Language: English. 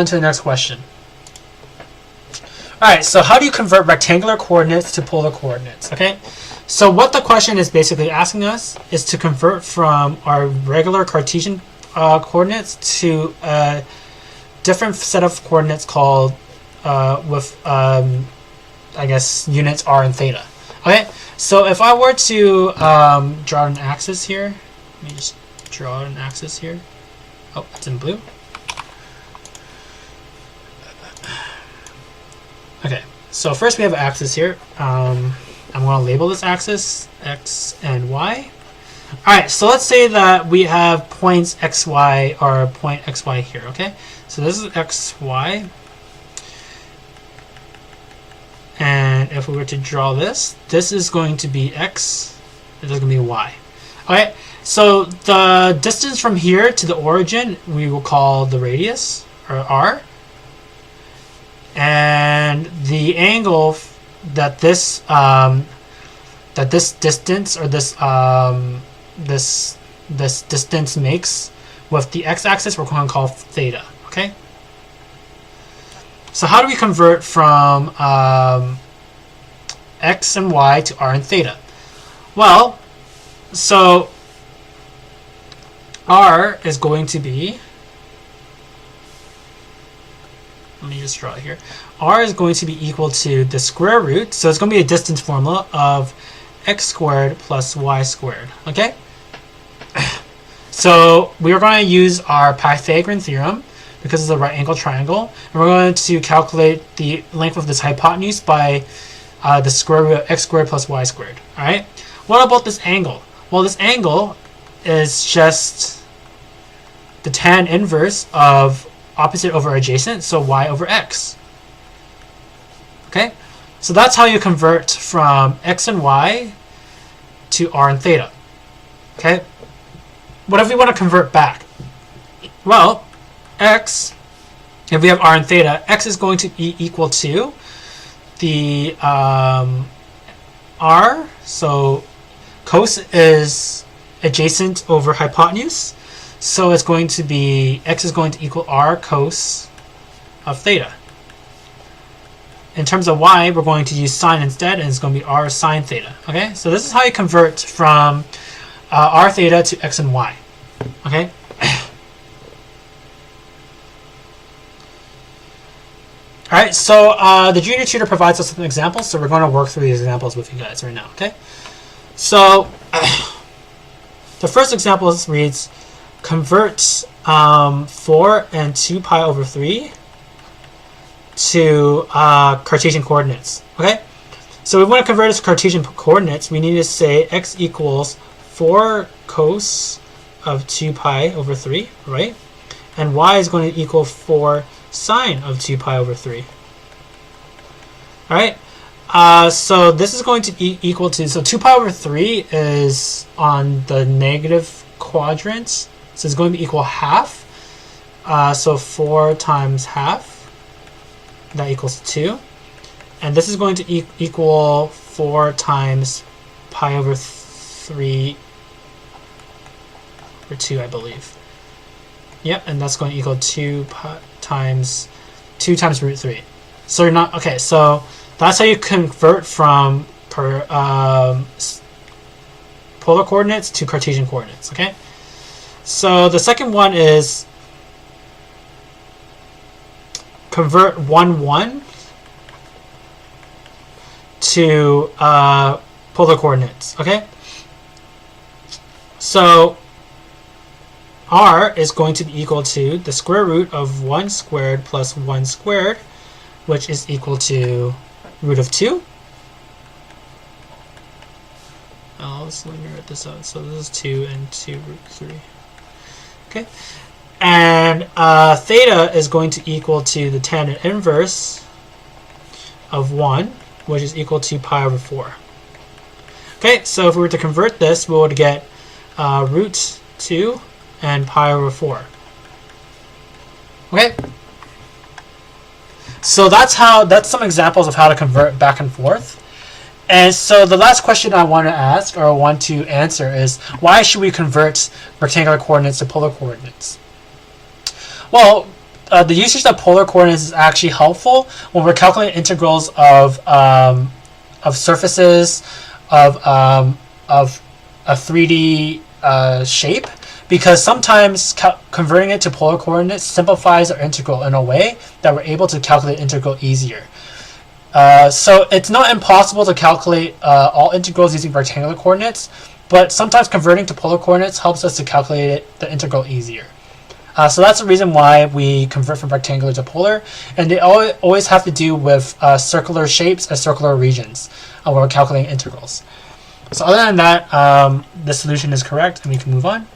on to the next question. Alright, so how do you convert rectangular coordinates to polar coordinates? Okay, so what the question is basically asking us is to convert from our regular Cartesian coordinates to a different set of coordinates called with I guess units r and theta. Okay, so if I were to draw an axis here, let me just draw an axis here. Oh, it's in blue. Okay, so first we have an axis here. I'm going to label this axis x and y. Alright, so let's say that we have points xy or point xy here, okay? So this is xy. And if we were to draw this, this is going to be x, this is going to be y. Alright, so the distance from here to the origin we will call the radius, or r. And the angle that this distance or this distance makes with the x-axis we're going to call theta. Okay. So how do we convert from x and y to r and theta? Well, so r is going to be, let me just draw it here. R is going to be equal to the square root, so it's going to be a distance formula of x squared plus y squared. Okay? So we are going to use our Pythagorean theorem because it's a right angle triangle. And we're going to calculate the length of this hypotenuse by the square root of x squared plus y squared. Alright? What about this angle? Well, this angle is just the tan inverse of opposite over adjacent, so y over x. Okay, so that's how you convert from x and y to r and theta. Okay, what if we want to convert back? Well, x, if we have r and theta, x is going to be equal to the r, so cos is adjacent over hypotenuse. So it's going to be, x is going to equal r cos of theta. In terms of y, we're going to use sine instead, and it's going to be r sine theta. Okay, so this is how you convert from r theta to x and y. Okay. Alright, so the junior tutor provides us with some examples, so we're going to work through these examples with you guys right now. Okay. So the first example reads, convert 4 and 2 pi over 3 to Cartesian coordinates. Okay, so if we want to convert this to Cartesian coordinates, we need to say x equals 4 cos of 2 pi over 3, right? And y is going to equal 4 sine of 2 pi over 3. All right. So this is going to be equal to, so 2 pi over 3 is on the negative quadrant. So it's going to be equal half. So 4 times half, that equals 2. And this is going to equal 4 times pi over 3 or 2, I believe. Yep, and that's going to equal 2 times root 3. So you're not, okay, so that's how you convert from polar coordinates to Cartesian coordinates, okay? So the second one is convert 1, 1 to polar coordinates, okay? So r is going to be equal to the square root of 1 squared plus 1 squared, which is equal to root of 2. Let's linear this out. So this is 2 and 2 root 3. Okay. And theta is going to equal to the tangent inverse of 1, which is equal to pi over 4. Okay, so if we were to convert this, we would get root 2 and pi over 4. Okay? So that's some examples of how to convert back and forth. And so the last question I want to ask, or want to answer, is why should we convert rectangular coordinates to polar coordinates? Well, the usage of polar coordinates is actually helpful when we're calculating integrals of surfaces of a 3D shape, because sometimes converting it to polar coordinates simplifies our integral in a way that we're able to calculate integral easier. So it's not impossible to calculate all integrals using rectangular coordinates, but sometimes converting to polar coordinates helps us to calculate the integral easier. So that's the reason why we convert from rectangular to polar, and they always have to do with circular shapes and circular regions when we're calculating integrals. So other than that, the solution is correct, and we can move on.